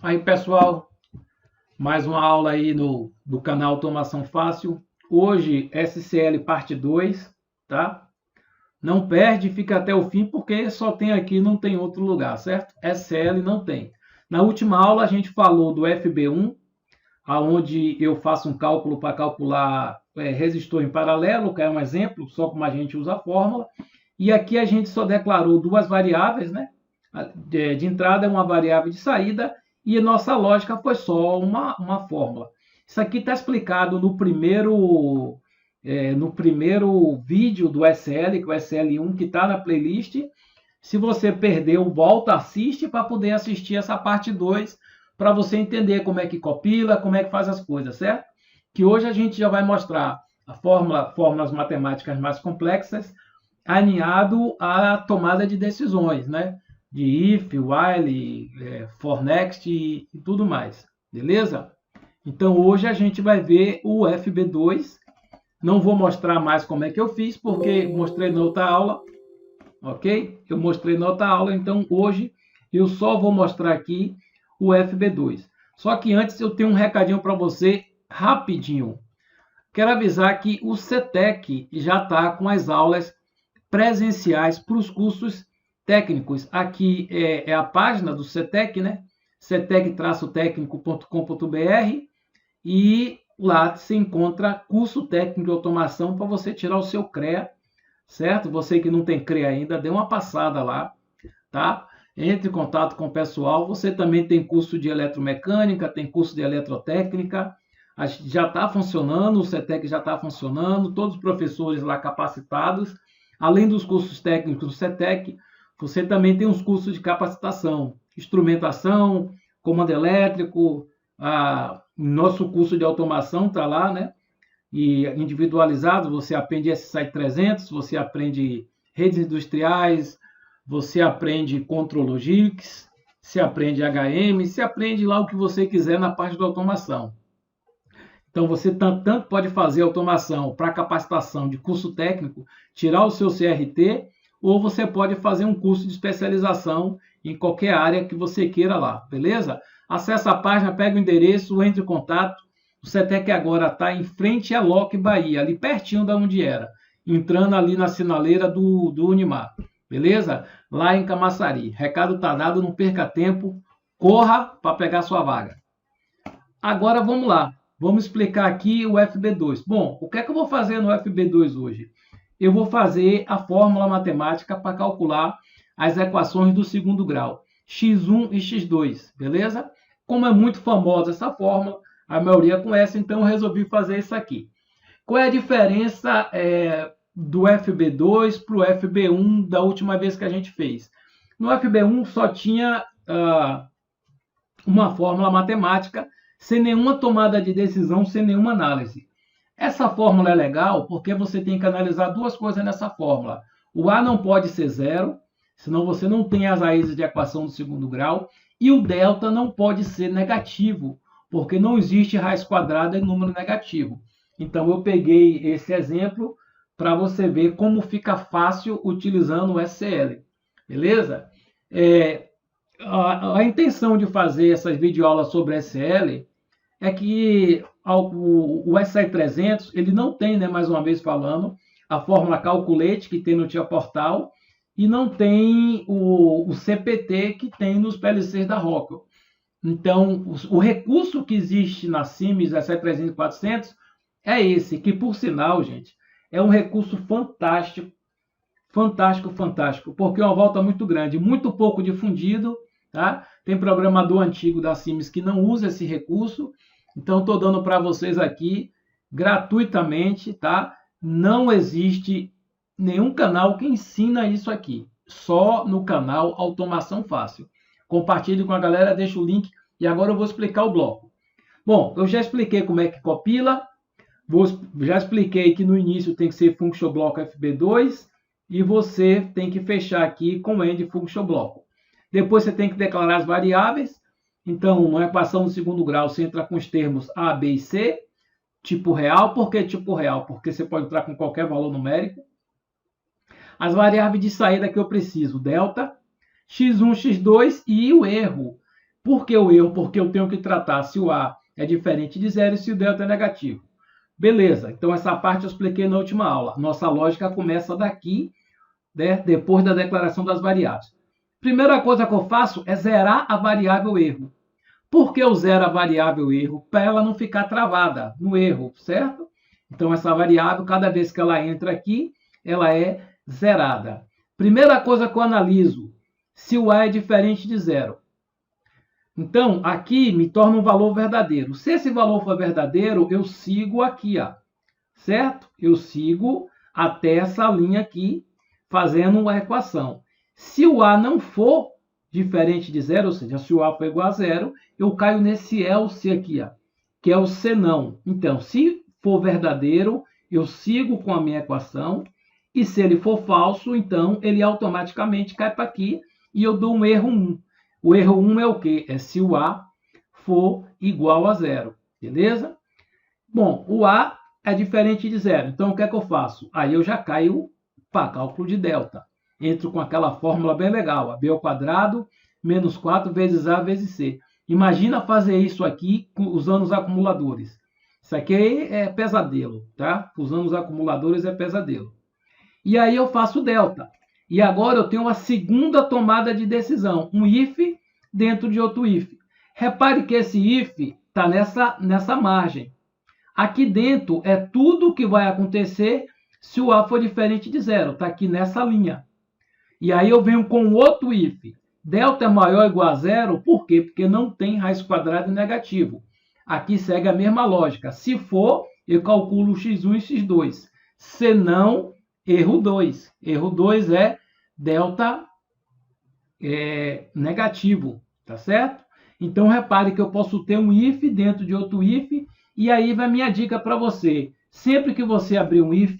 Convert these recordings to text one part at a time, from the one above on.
Aí, pessoal, mais uma aula aí do canal Automação Fácil. Hoje, SCL parte 2, tá? Não perde, fica até o fim, porque só tem aqui, não tem outro lugar, certo? SCL não tem. Na última aula, a gente falou do FB1, aonde eu faço um cálculo para calcular resistor em paralelo, que é um exemplo, só como a gente usa a fórmula. E aqui a gente só declarou duas variáveis, né? De entrada é uma variável de saída, e nossa lógica foi só uma fórmula. Isso aqui está explicado no primeiro vídeo do SL, que é o SL1, que está na playlist. Se você perdeu, volta, assiste para poder assistir essa parte 2, para você entender como é que compila, como é que faz as coisas, certo? Que hoje a gente já vai mostrar a fórmulas matemáticas mais complexas, alinhado à tomada de decisões, né? De if, while, for next e tudo mais, beleza? Então hoje a gente vai ver o FB2. Não vou mostrar mais como é que eu fiz, porque mostrei na outra aula, ok? Eu mostrei na outra aula, então hoje eu só vou mostrar aqui o FB2. Só que antes eu tenho um recadinho para você, rapidinho. Quero avisar que o CETEC já está com as aulas presenciais para os cursos técnicos. Aqui é a página do CETEC, né? cetec-técnico.com.br, e lá se encontra curso técnico de automação para você tirar o seu CREA, certo? Você que não tem CREA ainda, dê uma passada lá, tá? Entre em contato com o pessoal. Você também tem curso de eletromecânica, tem curso de eletrotécnica, já está funcionando, o CETEC já está funcionando, todos os professores lá capacitados. Além dos cursos técnicos do CETEC, você também tem os cursos de capacitação, instrumentação, comando elétrico, nosso curso de automação está lá, né? E individualizado, você aprende SSI 300, você aprende redes industriais, você aprende Contrologics, você aprende HM, você aprende lá o que você quiser na parte da automação. Então, você tanto pode fazer automação para capacitação de curso técnico, tirar o seu CRT, ou você pode fazer um curso de especialização em qualquer área que você queira lá, beleza? Acesse a página, pega o endereço, entre em contato. O CETEC agora está em frente à Loki Bahia, ali pertinho da onde era, entrando ali na sinaleira do Unimar, beleza? Lá em Camaçari. Recado está dado, não perca tempo, corra para pegar sua vaga. Agora vamos lá. Vamos explicar aqui o FB2. Bom, o que é que eu vou fazer no FB2 hoje? Eu vou fazer a fórmula matemática para calcular as equações do segundo grau, x1 e x2, beleza? Como é muito famosa essa fórmula, a maioria conhece, então eu resolvi fazer isso aqui. Qual é a diferença do FB2 para o FB1 da última vez que a gente fez? No FB1 só tinha uma fórmula matemática, sem nenhuma tomada de decisão, sem nenhuma análise. Essa fórmula é legal porque você tem que analisar duas coisas nessa fórmula. O A não pode ser zero, senão você não tem as raízes de equação do segundo grau, e o delta não pode ser negativo, porque não existe raiz quadrada em número negativo. Então, eu peguei esse exemplo para você ver como fica fácil utilizando o SL. Beleza? A intenção de fazer essas videoaulas sobre SL é que o SI 300 ele não tem, né, mais uma vez falando, a fórmula calculate que tem no Tia Portal, e não tem o CPT que tem nos PLCs da Rockwell. Então, o recurso que existe na Siemens SI 300 e 400 é esse, que por sinal, gente, é um recurso fantástico, fantástico, fantástico, porque é uma volta muito grande, muito pouco difundido, tá? Tem programador antigo da Siemens que não usa esse recurso, então estou dando para vocês aqui gratuitamente, tá? Não existe nenhum canal que ensina isso aqui, só no canal Automação Fácil. Compartilhe com a galera, deixa o link e agora eu vou explicar o bloco. Bom, eu já expliquei como é que compila, já expliquei que no início tem que ser function block FB2 e você tem que fechar aqui com end function block. Depois você tem que declarar as variáveis. Então, na equação do segundo grau, você entra com os termos A, B e C, tipo real. Por que tipo real? Porque você pode entrar com qualquer valor numérico. As variáveis de saída que eu preciso, delta, x1, x2 e o erro. Por que o erro? Porque eu tenho que tratar se o A é diferente de zero e se o delta é negativo. Beleza, então essa parte eu expliquei na última aula. Nossa lógica começa daqui, né, depois da declaração das variáveis. Primeira coisa que eu faço é zerar a variável erro. Por que eu zero a variável erro? Para ela não ficar travada no erro, certo? Então, essa variável, cada vez que ela entra aqui, ela é zerada. Primeira coisa que eu analiso, se o A é diferente de zero. Então, aqui me torna um valor verdadeiro. Se esse valor for verdadeiro, eu sigo aqui, ó, certo? Eu sigo até essa linha aqui, fazendo uma equação. Se o A não for diferente de zero, ou seja, se o A for igual a zero, eu caio nesse else aqui, ó, que é o senão. Então, se for verdadeiro, eu sigo com a minha equação, e se ele for falso, então ele automaticamente cai para aqui e eu dou um erro 1. O erro 1 é o quê? É se o A for igual a zero, beleza? Bom, o A é diferente de zero, então o que é que eu faço? Aí eu já caio para cálculo de delta. Entro com aquela fórmula bem legal, B ao quadrado menos 4 vezes A vezes C. Imagina fazer isso aqui usando os acumuladores. Isso aqui é pesadelo, tá? Usando os acumuladores é pesadelo. E aí eu faço delta. E agora eu tenho uma segunda tomada de decisão, um if dentro de outro if. Repare que esse if está nessa margem. Aqui dentro é tudo o que vai acontecer se o A for diferente de zero. Está aqui nessa linha. E aí eu venho com outro if. Delta é maior ou igual a zero. Por quê? Porque não tem raiz quadrada negativo. Aqui segue a mesma lógica. Se for, eu calculo x1 e x2. Se não, erro 2. Erro 2 é delta negativo. Tá certo? Então, repare que eu posso ter um if dentro de outro if. E aí vai minha dica para você. Sempre que você abrir um if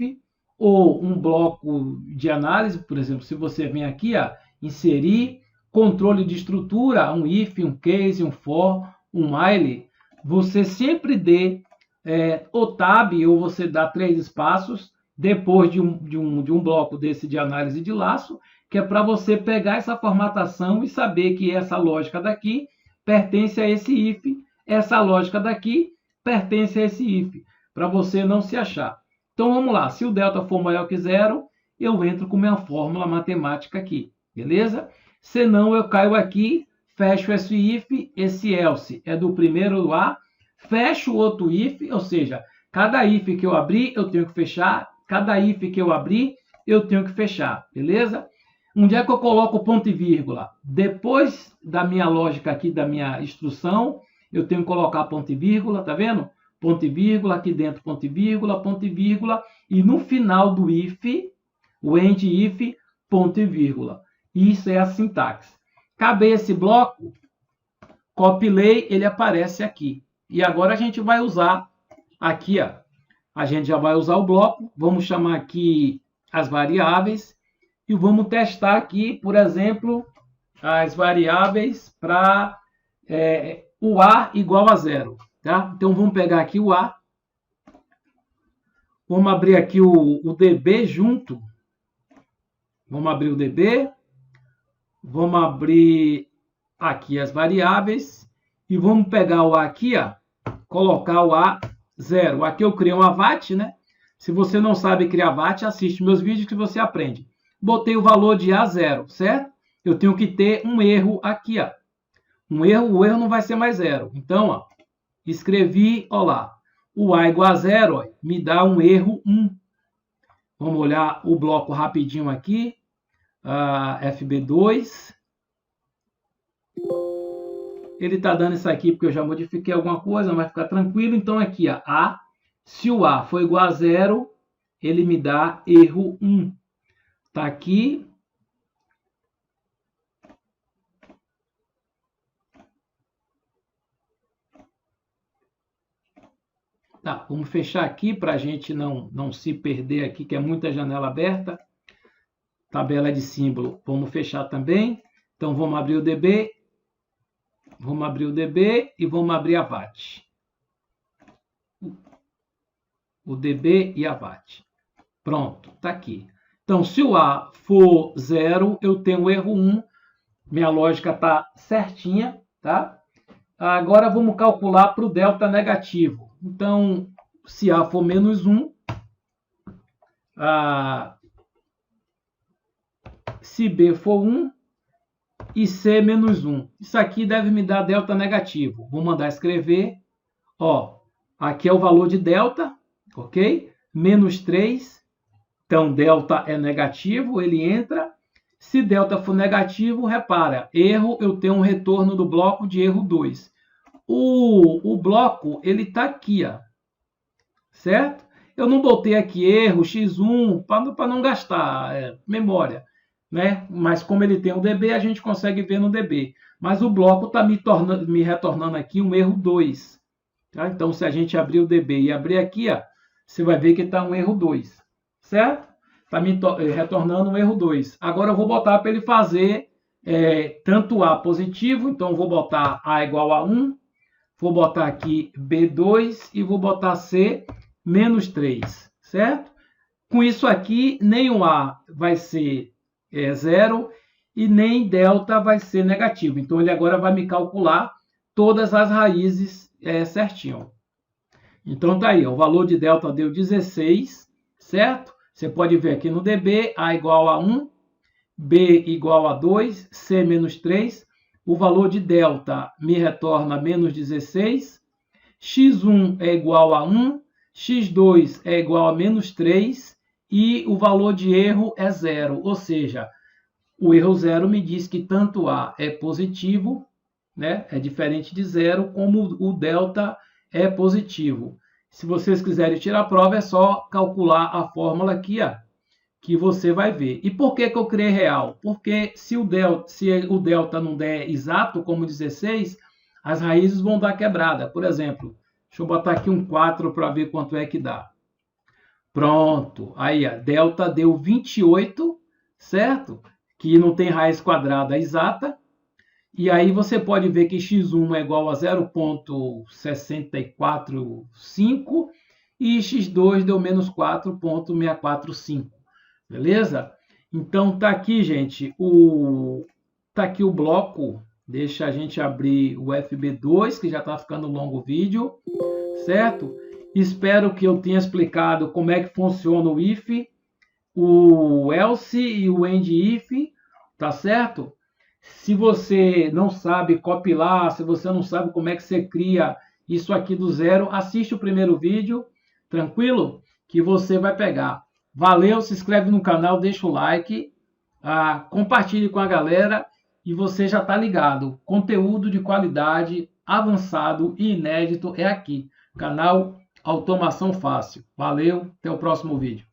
ou um bloco de análise, por exemplo, se você vem aqui, ó, inserir controle de estrutura, um if, um case, um for, um while, você sempre dê o tab, ou você dá 3 espaços, depois de um bloco desse de análise de laço, que é para você pegar essa formatação e saber que essa lógica daqui pertence a esse if, essa lógica daqui pertence a esse if, para você não se achar. Então, vamos lá. Se o delta for maior que zero, eu entro com minha fórmula matemática aqui, beleza? Se não, eu caio aqui, fecho esse if, esse else é do primeiro A, fecho outro if, ou seja, cada if que eu abrir, eu tenho que fechar, cada if que eu abrir, eu tenho que fechar, beleza? Onde é que eu coloco ponto e vírgula? Depois da minha lógica aqui, da minha instrução, eu tenho que colocar ponto e vírgula, tá vendo? Ponto e vírgula, aqui dentro ponto e vírgula, e no final do if, o end if, ponto e vírgula. Isso é a sintaxe. Acabei esse bloco, copilei, ele aparece aqui. E agora a gente vai usar aqui, ó, a gente já vai usar o bloco, vamos chamar aqui as variáveis, e vamos testar aqui, por exemplo, as variáveis para o A igual a zero. Tá? Então, vamos pegar aqui o A. Vamos abrir aqui o DB junto. Vamos abrir o DB. Vamos abrir aqui as variáveis. E vamos pegar o A aqui, ó, colocar o A zero. Aqui eu criei uma VAT, né? Se você não sabe criar VAT, assiste meus vídeos que você aprende. Botei o valor de A zero, certo? Eu tenho que ter um erro aqui, ó. O erro não vai ser mais zero. Então, ó, escrevi, ó lá, o A igual a zero, ó, me dá um erro 1. Vamos olhar o bloco rapidinho aqui, FB2. Ele está dando isso aqui porque eu já modifiquei alguma coisa, vai ficar tranquilo. Então, aqui, ó, se o A for igual a zero, ele me dá erro 1. Está aqui. Tá, vamos fechar aqui para a gente não se perder aqui, que é muita janela aberta. Tabela de símbolo, vamos fechar também. Então, vamos abrir o DB. Vamos abrir o DB e vamos abrir a VAT. O DB e a VAT. Pronto, está aqui. Então, se o A for 0, eu tenho erro 1. Minha lógica está certinha, tá? Agora vamos calcular para o delta negativo. Então, se A for menos 1, se B for 1 e C menos 1. Isso aqui deve me dar delta negativo. Vou mandar escrever. Ó, aqui é o valor de delta, ok? Menos 3. Então, delta é negativo, ele entra. Se delta for negativo, repara, erro, eu tenho um retorno do bloco de erro 2. O bloco, ele está aqui, ó, certo? Eu não botei aqui erro x1 para não gastar memória, né? Mas como ele tem um dB, a gente consegue ver no dB. Mas o bloco está me retornando aqui um erro 2. Tá? Então, se a gente abrir o dB e abrir aqui, ó, você vai ver que está um erro 2, certo? Está me retornando um erro 2. Agora eu vou botar para ele fazer tanto A positivo, então eu vou botar A igual a 1, vou botar aqui B2 e vou botar C menos 3, certo? Com isso aqui, nem o A vai ser 0 e nem delta vai ser negativo. Então, ele agora vai me calcular todas as raízes certinho. Então, tá aí, ó, o valor de delta deu 16, certo? Você pode ver aqui no dB, A igual a 1, B igual a 2, C menos 3. O valor de delta me retorna menos 16. X1 é igual a 1, x2 é igual a menos 3 e o valor de erro é 0. Ou seja, o erro 0 me diz que tanto A é positivo, né? É diferente de 0, como o delta é positivo. Se vocês quiserem tirar a prova, é só calcular a fórmula aqui, ó, que você vai ver. E por que eu criei real? Porque se o delta não der exato, como 16, as raízes vão dar quebrada. Por exemplo, deixa eu botar aqui um 4 para ver quanto é que dá. Pronto. Aí, ó, delta deu 28, certo? Que não tem raiz quadrada exata. E aí você pode ver que x1 é igual a 0,645 e x2 deu menos 4,645. Beleza? Então tá aqui, gente, tá aqui o bloco. Deixa a gente abrir o FB2, que já está ficando longo o vídeo, certo? Espero que eu tenha explicado como é que funciona o if, o else e o end if, tá certo? Se você não sabe compilar, se você não sabe como é que você cria isso aqui do zero, assiste o primeiro vídeo, tranquilo? Que você vai pegar. Valeu, se inscreve no canal, deixa o like, compartilhe com a galera e você já está ligado. Conteúdo de qualidade, avançado e inédito é aqui. Canal Automação Fácil. Valeu, até o próximo vídeo.